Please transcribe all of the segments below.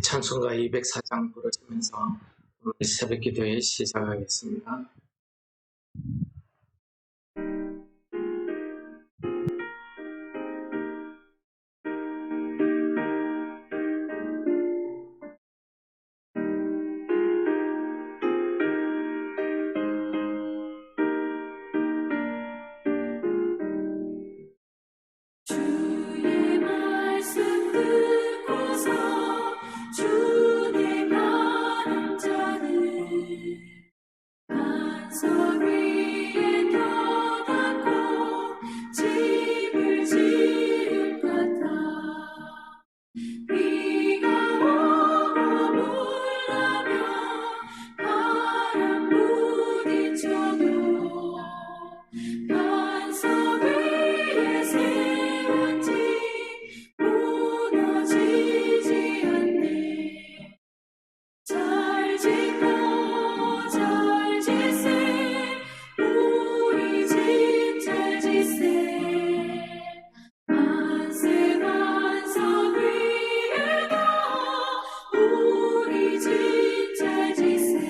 찬송가 204장 부르시면서 오늘 새벽 기도회 시작하겠습니다. 주의 말씀 듣고서 주님 아는 자는 반석 위에 펴놓고 집을 지은 같아. 비가 오고 물나며 바람 부딪혀도 반석 위에 세운 집 무너지지 않네. 잘 짓고 잘 짓세 우리 집 잘 짓세. 만세 반석 위에다 우리 집 잘 짓세.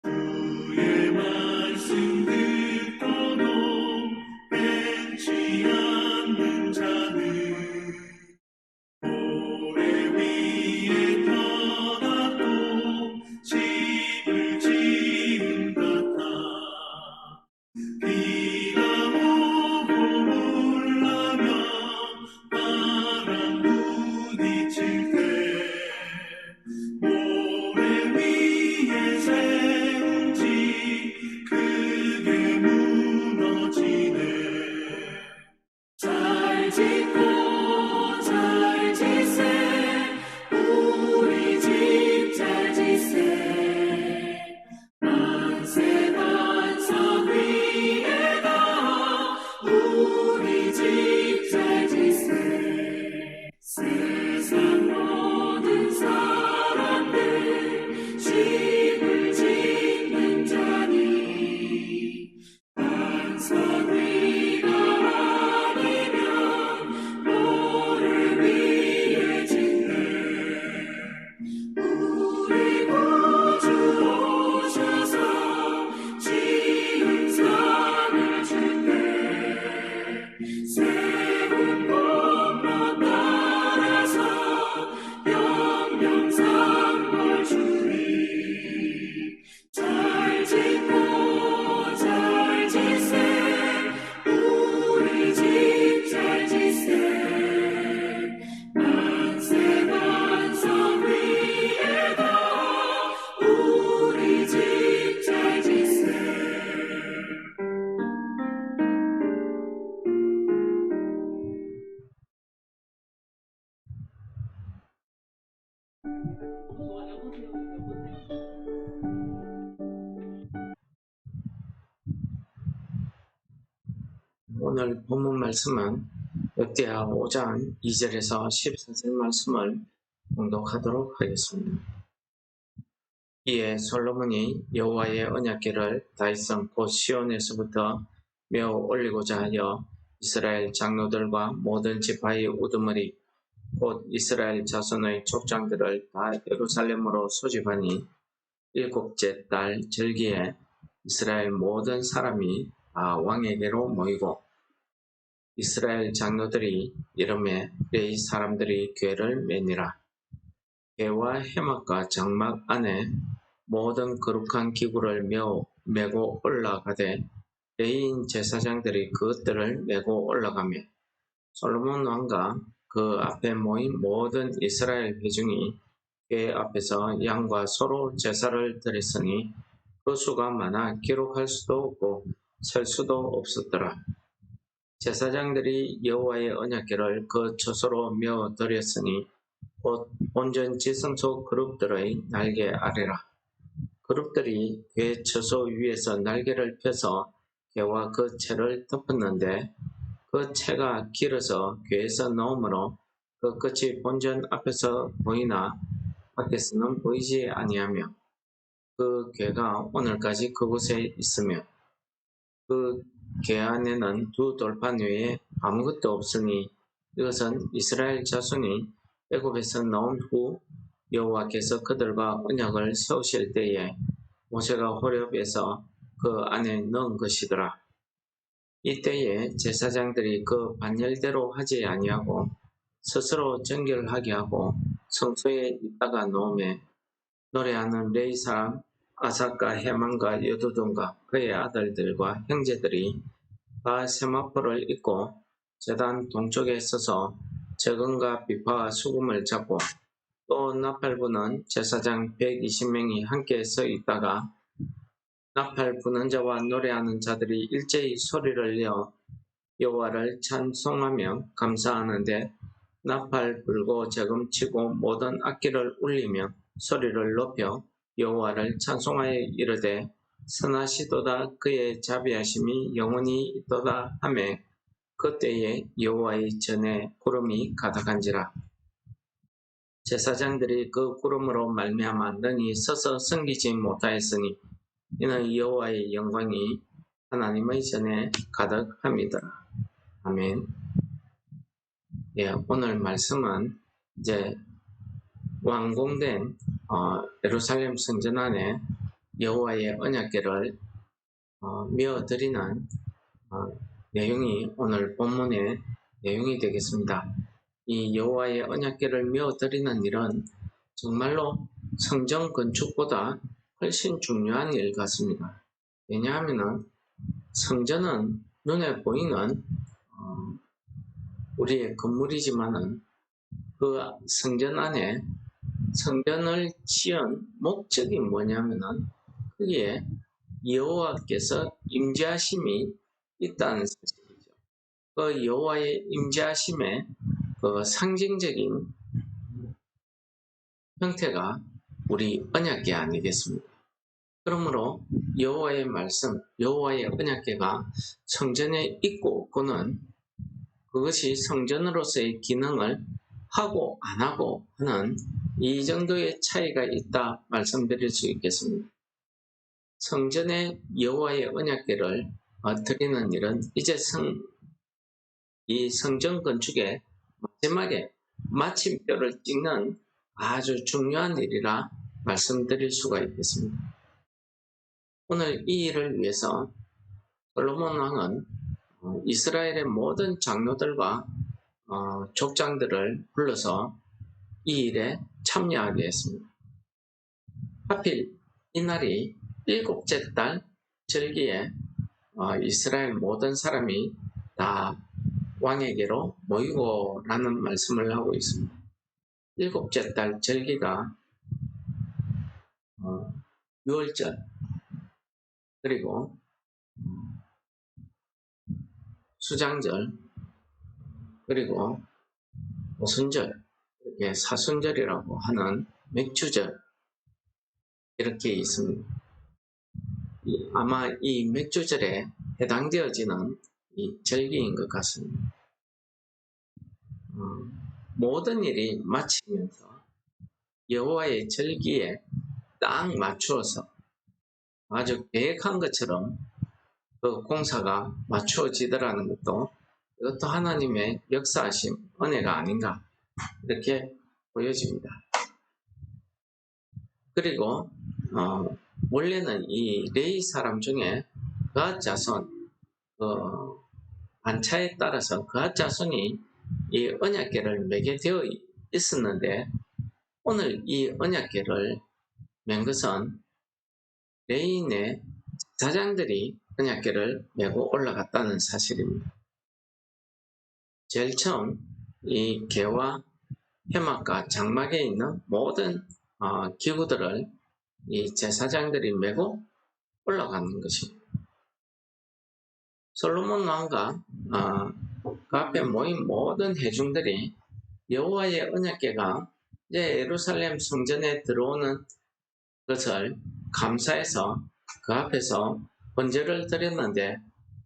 주의 말씀 듣고도 벤치 않는 자는 모래 위에 떠났고 집을 지은 같아. 비가 오고 물나며 바람 부딪힐 때 모래 위에 세운 집 크게 무너지네. 잘 짓고 잘 짓세 우리 집 잘 짓세. 만세 반석 위에다 우리 집 잘 짓세. 세상 모든 사람들 집을 짓는 자니 반석 위가 아니면 모래 위에 짓네. 우리 구주 오셔서 지은 상을 줄때 세운 법만 따라서 영영상을 주리. 잘 짓고 잘 짓세 우리 집 잘 짓세. 만세 반석 위에다 우리 집 잘 짓세. 오늘 본문 말씀은 역대하 5장 2절에서 14절 말씀을 봉독하도록 하겠습니다. 이에 솔로몬이 여호와의 언약궤를 다윗성 곧 시온에서부터 메어 올리고자 하여 이스라엘 장로들과 모든 지파의 우두머리 곧 이스라엘 자손의 족장들을 다 예루살렘으로 소집하니 일곱째 달 절기에 이스라엘 모든 사람이 다 왕에게로 모이고 이스라엘 장로들이 이름에 레위 사람들이 궤를 매니라. 궤와 해막과 장막 안에 모든 거룩한 기구를 메고 올라가되 레위인 제사장들이 그것들을 메고 올라가며 솔로몬 왕과 그 앞에 모인 모든 이스라엘 회중이 궤 앞에서 양과 소로 제사를 드렸으니 그 수가 많아 기록할 수도 없고 셀 수도 없었더라. 제사장들이 여호와의 언약궤를 그 처소로 메어 드렸으니 곧 본전 지성소 그룹들의 날개 아래라. 그룹들이 궤 처소 위에서 날개를 펴서 궤와 그 채를 덮었는데 그 채가 길어서 궤에서 넣으므로 그 끝이 본전 앞에서 보이나 밖에서는 보이지 아니하며 그 궤가 오늘까지 그곳에 있으며 그 궤 안에는 두 돌판 외에 아무것도 없으니 이것은 이스라엘 자손이 애굽에서 나온 후 여호와께서 그들과 언약을 세우실 때에 모세가 호렙에서 그 안에 넣은 것이더라. 이때에 제사장들이 그 반열대로 하지 아니하고 스스로 정결하게 하고 성소에 있다가 놓음에 노래하는 레위 사람 아삭과 헤만과 여두둔과 그의 아들들과 형제들이 다 세마포를 입고 제단 동쪽에 서서 적은과 비파와 수금을 잡고 또 나팔 부는 제사장 120명이 함께 서 있다가 나팔 부는 자와 노래하는 자들이 일제히 소리를 내어 여호와를 찬송하며 감사하는데 나팔 불고 재금 치고 모든 악기를 울리며 소리를 높여 여호와를 찬송하여 이르되 선하시도다 그의 자비하심이 영원히 있도다 하며 그때에 여호와의 전에 구름이 가득한지라. 제사장들이 그 구름으로 말미암아 능히 서서 섬기지 못하였으니 이는 여호와의 영광이 하나님의 전에 가득함이더라. 아멘. 예, 오늘 말씀은 이제 완공된 예루살렘 성전 안에 여호와의 언약궤를 메어드리는 내용이 오늘 본문의 내용이 되겠습니다. 이 여호와의 언약궤를 메어드리는 일은 정말로 성전 건축보다 훨씬 중요한 일 같습니다. 왜냐하면 성전은 눈에 보이는 우리의 건물이지만은 그 성전 안에 성전을 지은 목적이 뭐냐면은 거기에 여호와께서 임재하심이 있다는 사실이죠. 그 여호와의 임재하심의 그 상징적인 형태가 우리 언약궤 아니겠습니까? 그러므로 여호와의 말씀, 여호와의 언약궤가 성전에 있고 없고는 그것이 성전으로서의 기능을 하고 안 하고 하는 이 정도의 차이가 있다 말씀드릴 수 있겠습니다. 성전에 여호와의 언약궤를 드리는 일은 이제 이 성전 건축의 마지막에 마침표를 찍는 아주 중요한 일이라 말씀드릴 수가 있겠습니다. 오늘 이 일을 위해서 솔로몬 왕은 이스라엘의 모든 장로들과 족장들을 불러서 이 일에 참여하게 했습니다. 하필 이날이 일곱째 달 절기에 이스라엘 모든 사람이 다 왕에게로 모이고라는 말씀을 하고 있습니다. 일곱째 달 절기가 6월절 그리고 수장절 그리고 오순절 이렇게 사순절이라고 하는 맥주절 이렇게 있습니다. 아마 이 맥주절에 해당되어지는 이 절기인 것 같습니다. 모든 일이 마치면서 여호와의 절기에 딱 맞추어서 아주 계획한 것처럼 그 공사가 맞추어지더라는 것도 이것도 하나님의 역사하심, 은혜가 아닌가 이렇게 보여집니다. 그리고 원래는 이 레위 사람 중에 그앗 자손 반차에 따라서 그앗 자손이 이 언약궤를 매게 되어 있었는데 오늘 이 언약궤를 맨 것은 레위인의 제사장들이 언약궤를 메고 올라갔다는 사실입니다. 제일 처음 이 궤와 해막과 장막에 있는 모든 기구들을 이 제사장들이 메고 올라가는 것입니다. 솔로몬 왕과 그 앞에 모인 모든 회중들이 여호와의 언약궤가 이제 예루살렘 성전에 들어오는 것을 감사해서 그 앞에서 번제를 드렸는데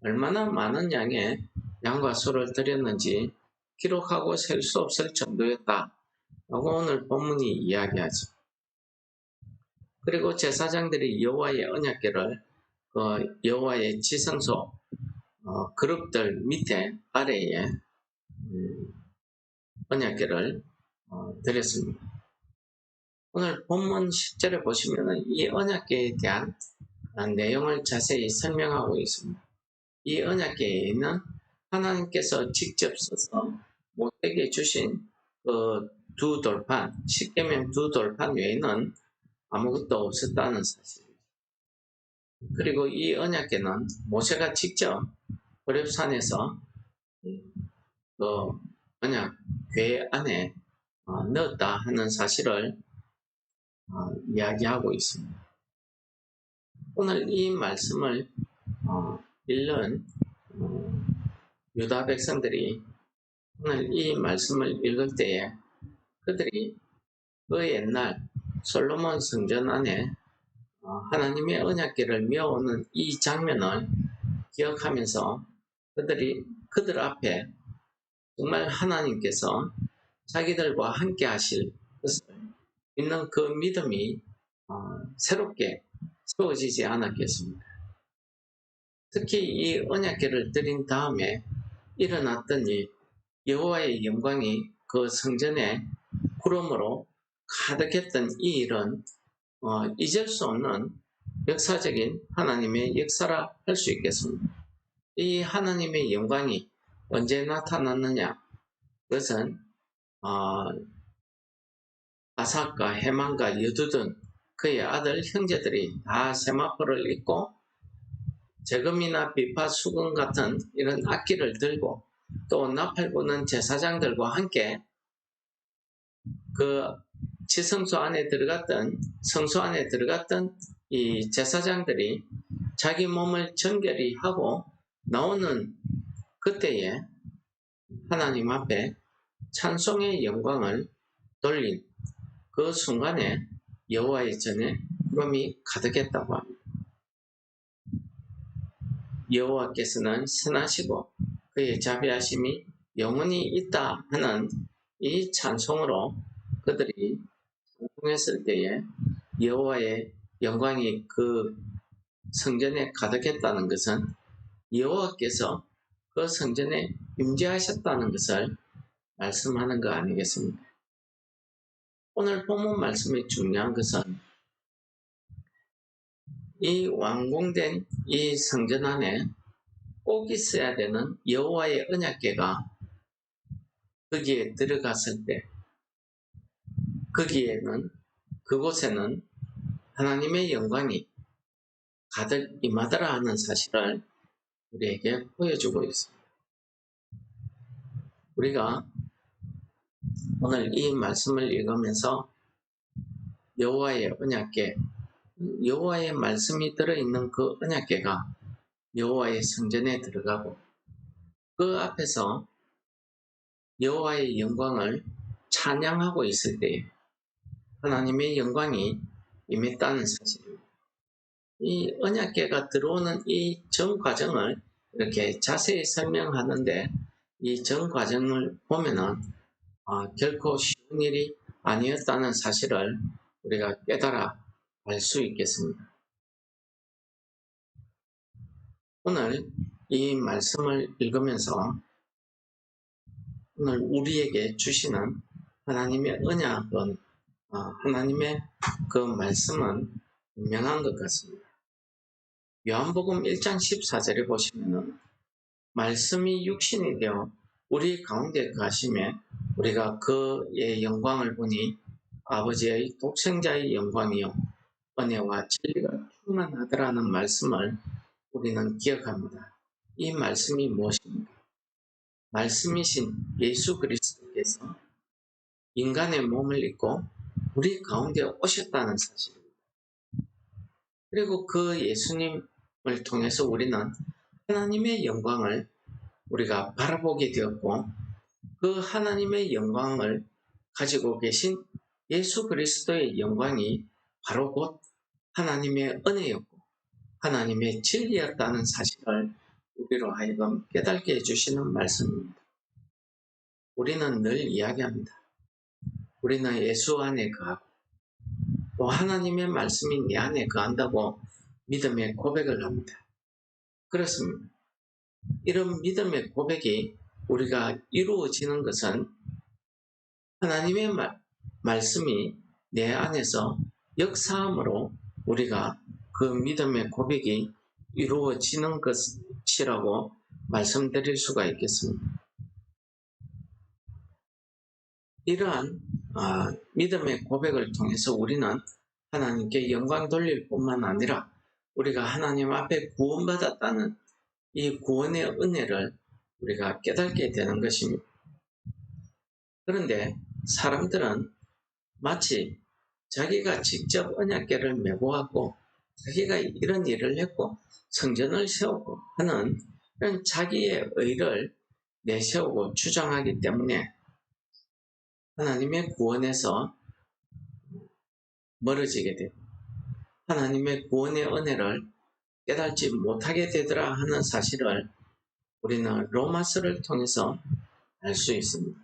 얼마나 많은 양의 양과 소를 드렸는지 기록하고 셀 수 없을 정도였다 라고 오늘 본문이 이야기하죠. 그리고 제사장들이 여호와의 언약궤를 여호와의 지성소 그룹들 밑에 아래에 언약궤를 드렸습니다. 오늘 본문 10절에 보시면 이 언약궤에 대한 내용을 자세히 설명하고 있습니다. 이 언약궤에는 하나님께서 직접 써서 모세에게 주신 그 두 돌판, 십계명 두 돌판 외에는 아무것도 없었다는 사실입니다. 그리고 이 언약궤는 모세가 직접 호렙산에서 그 언약궤 안에 넣었다 하는 사실을 이야기하고 있습니다. 오늘 이 말씀을 읽는 유다 백성들이 오늘 이 말씀을 읽을 때에 그들이 그 옛날 솔로몬 성전 안에 하나님의 언약궤를 메어오는 이 장면을 기억하면서 그들 앞에 정말 하나님께서 자기들과 함께 하실 것을 믿는 그 믿음이 새롭게 세워지지 않았겠습니다. 특히 이 언약궤를 드린 다음에 일어났던 일, 여호와의 영광이 그 성전에 구름으로 가득했던 이 일은 잊을 수 없는 역사적인 하나님의 역사라 할 수 있겠습니다. 이 하나님의 영광이 언제 나타났느냐? 그것은 아삭과 해만과 여두둔 그의 아들 형제들이 다 세마포를 입고 재금이나 비파, 수금 같은 이런 악기를 들고 또 나팔 부는 제사장들과 함께 그 지성소 안에 들어갔던 성소 안에 들어갔던 이 제사장들이 자기 몸을 정결히 하고 나오는 그때에 하나님 앞에 찬송의 영광을 돌린 그 순간에 여호와의 전에 구름이 가득했다고 합니다. 여호와께서는 선하시고 그의 자비하심이 영원히 있다 하는 이 찬송으로 그들이 찬송했을 때에 여호와의 영광이 그 성전에 가득했다는 것은 여호와께서 그 성전에 임재하셨다는 것을 말씀하는 거 아니겠습니까? 오늘 본문 말씀이 중요한 것은 이 완공된 이 성전 안에 꼭 있어야 되는 여호와의 언약궤가 거기에 들어갔을 때 그곳에는 하나님의 영광이 가득 임하더라 하는 사실을 우리에게 보여주고 있습니다. 우리가 오늘 이 말씀을 읽으면서 여호와의 언약궤, 여호와의 말씀이 들어있는 그 언약궤가 여호와의 성전에 들어가고 그 앞에서 여호와의 영광을 찬양하고 있을 때 하나님의 영광이 임했다는 사실입니다. 이 언약궤가 들어오는 이 전 과정을 이렇게 자세히 설명하는데 이 전 과정을 보면은 결코 쉬운 일이 아니었다는 사실을 우리가 깨달아 알 수 있겠습니다. 오늘 이 말씀을 읽으면서 오늘 우리에게 주시는 하나님의 언약은 하나님의 그 말씀은 분명한 것 같습니다. 요한복음 1장 14절에 보시면은 말씀이 육신이 되어 우리 가운데 거하심에 우리가 그의 영광을 보니 아버지의 독생자의 영광이요 은혜와 진리가 충만하더라는 말씀을 우리는 기억합니다. 이 말씀이 무엇입니까? 말씀이신 예수 그리스도께서 인간의 몸을 입고 우리 가운데 오셨다는 사실입니다. 그리고 그 예수님을 통해서 우리는 하나님의 영광을 우리가 바라보게 되었고 그 하나님의 영광을 가지고 계신 예수 그리스도의 영광이 바로 곧 하나님의 은혜였고 하나님의 진리였다는 사실을 우리로 하여금 깨닫게 해주시는 말씀입니다. 우리는 늘 이야기합니다. 우리는 예수 안에 거하고 또 하나님의 말씀이 내 안에 거한다고 믿음의 고백을 합니다. 그렇습니다. 이런 믿음의 고백이 우리가 이루어지는 것은 하나님의 말씀이 내 안에서 역사함으로 우리가 그 믿음의 고백이 이루어지는 것이라고 말씀드릴 수가 있겠습니다. 이러한 믿음의 고백을 통해서 우리는 하나님께 영광 돌릴 뿐만 아니라 우리가 하나님 앞에 구원받았다는 이 구원의 은혜를 우리가 깨닫게 되는 것입니다. 그런데 사람들은 마치 자기가 직접 언약궤를 메고 갔고 자기가 이런 일을 했고 성전을 세우고 하는 이런 자기의 의를 내세우고 주장하기 때문에 하나님의 구원에서 멀어지게 되고 하나님의 구원의 은혜를 깨닫지 못하게 되더라 하는 사실을 우리는 로마서를 통해서 알 수 있습니다.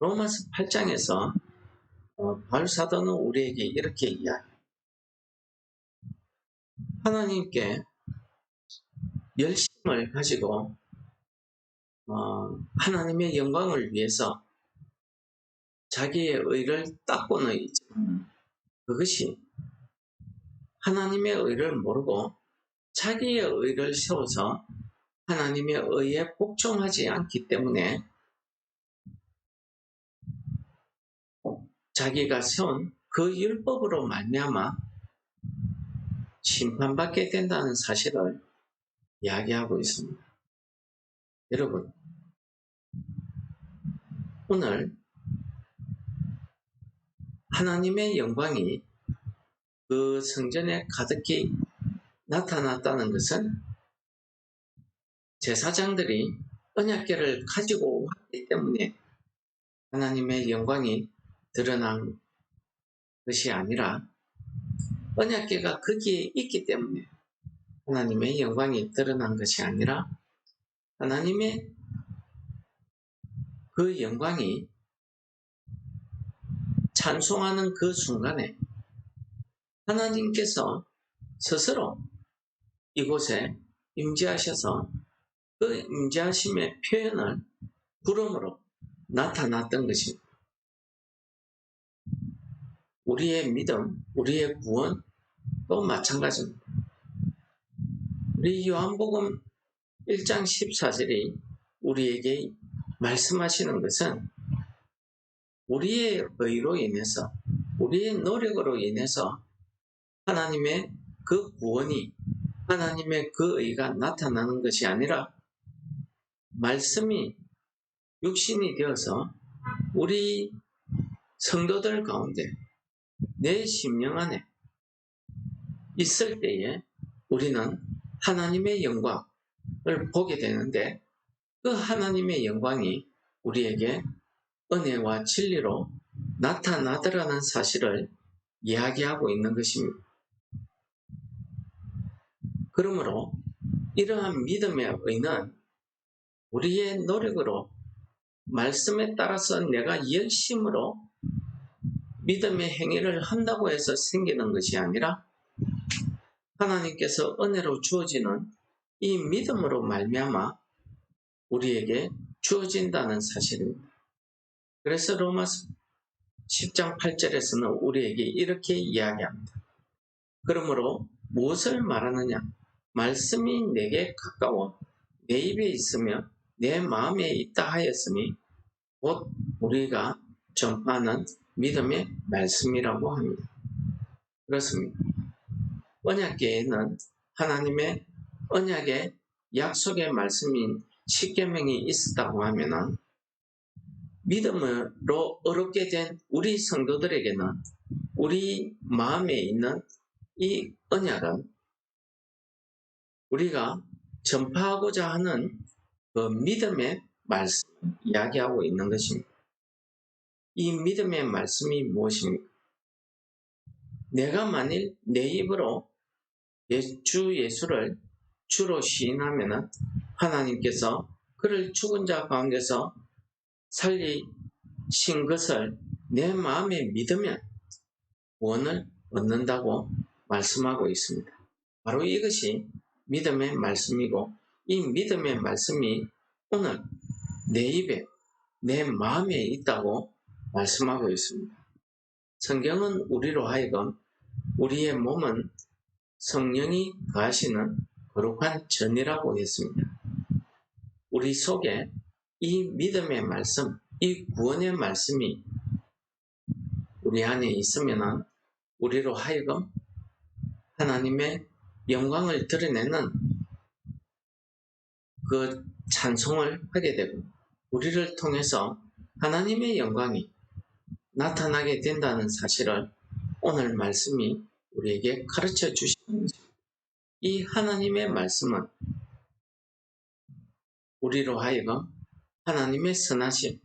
로마서 8장에서 바울 사도는 우리에게 이렇게 이야기합니다. 하나님께 열심을 가지고 하나님의 영광을 위해서 자기의 의를 닦고는 있지만 그것이 하나님의 의를 모르고 자기의 의를 세워서 하나님의 의에 복종하지 않기 때문에 자기가 세운 그 율법으로 말미암아 심판받게 된다는 사실을 이야기하고 있습니다. 여러분, 오늘 하나님의 영광이 그 성전에 가득히 나타났다는 것은 제사장들이 언약궤를 가지고 왔기 때문에 하나님의 영광이 드러난 것이 아니라 언약궤가 거기에 있기 때문에 하나님의 영광이 드러난 것이 아니라 하나님의 그 영광이 찬송하는 그 순간에 하나님께서 스스로 이곳에 임재하셔서 그 임재하심의 표현을 부름으로 나타났던 것입니다. 우리의 믿음, 우리의 구원도 마찬가지입니다. 우리 요한복음 1장 14절이 우리에게 말씀하시는 것은 우리의 의로 인해서, 우리의 노력으로 인해서 하나님의 그 구원이, 하나님의 그 의가 나타나는 것이 아니라 말씀이 육신이 되어서 우리 성도들 가운데 내 심령 안에 있을 때에 우리는 하나님의 영광을 보게 되는데 그 하나님의 영광이 우리에게 은혜와 진리로 나타나더라는 사실을 이야기하고 있는 것입니다. 그러므로 이러한 믿음의 의는 우리의 노력으로 말씀에 따라서 내가 열심으로 믿음의 행위를 한다고 해서 생기는 것이 아니라 하나님께서 은혜로 주어지는 이 믿음으로 말미암아 우리에게 주어진다는 사실입니다. 그래서 로마서 10장 8절에서는 우리에게 이렇게 이야기합니다. 그러므로 무엇을 말하느냐? 말씀이 내게 가까워 내 입에 있으며 내 마음에 있다 하였으니 곧 우리가 전파하는 믿음의 말씀이라고 합니다. 그렇습니다. 언약궤에는 하나님의 언약의 약속의 말씀인 십계명이 있었다고 하면은 믿음으로 어렵게 된 우리 성도들에게는 우리 마음에 있는 이 언약은 우리가 전파하고자 하는 그 믿음의 말씀을 이야기하고 있는 것입니다. 이 믿음의 말씀이 무엇입니까? 내가 만일 내 입으로 주 예수를 주로 시인하면 하나님께서 그를 죽은 자 가운데서 살리신 것을 내 마음에 믿으면 구원을 얻는다고 말씀하고 있습니다. 바로 이것이 믿음의 말씀이고 이 믿음의 말씀이 오늘 내 입에 내 마음에 있다고 말씀하고 있습니다. 성경은 우리로 하여금 우리의 몸은 성령이 거하시는 거룩한 전이라고 했습니다. 우리 속에 이 믿음의 말씀, 이 구원의 말씀이 우리 안에 있으면 우리로 하여금 하나님의 영광을 드러내는 그 찬송을 하게 되고 우리를 통해서 하나님의 영광이 나타나게 된다는 사실을 오늘 말씀이 우리에게 가르쳐 주시는 것입니다. 이 하나님의 말씀은 우리로 하여금 하나님의 선하심,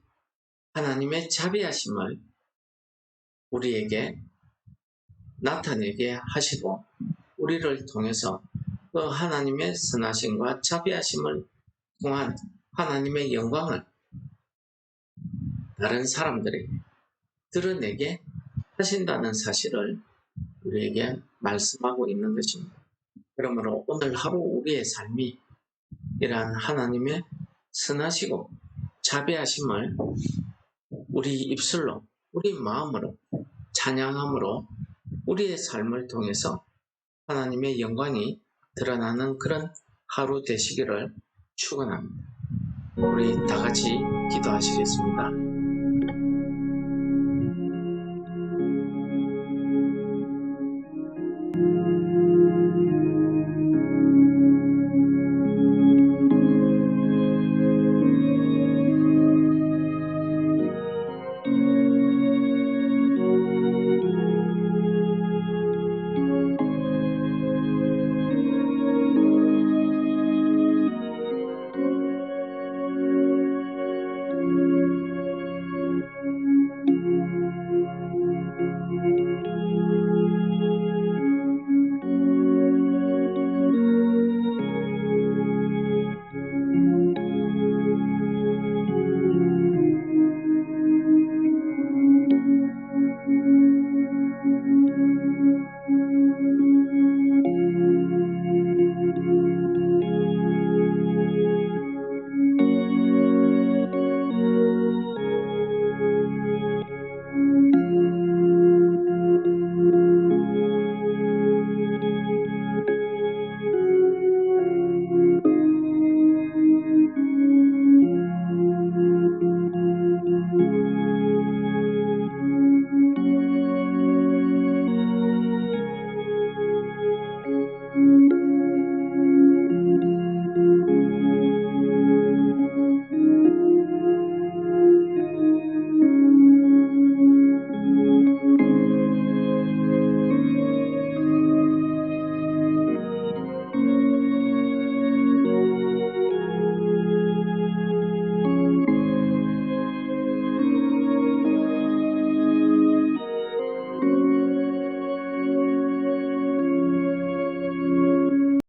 하나님의 자비하심을 우리에게 나타내게 하시고 우리를 통해서 그 하나님의 선하심과 자비하심을 통한 하나님의 영광을 다른 사람들에게 드러내게 하신다는 사실을 우리에게 말씀하고 있는 것입니다. 그러므로 오늘 하루 우리의 삶이 이러한 하나님의 선하시고 자비하심을 우리 입술로, 우리 마음으로 찬양함으로 우리의 삶을 통해서 하나님의 영광이 드러나는 그런 하루 되시기를 축원합니다. 우리 다 같이 기도하시겠습니다.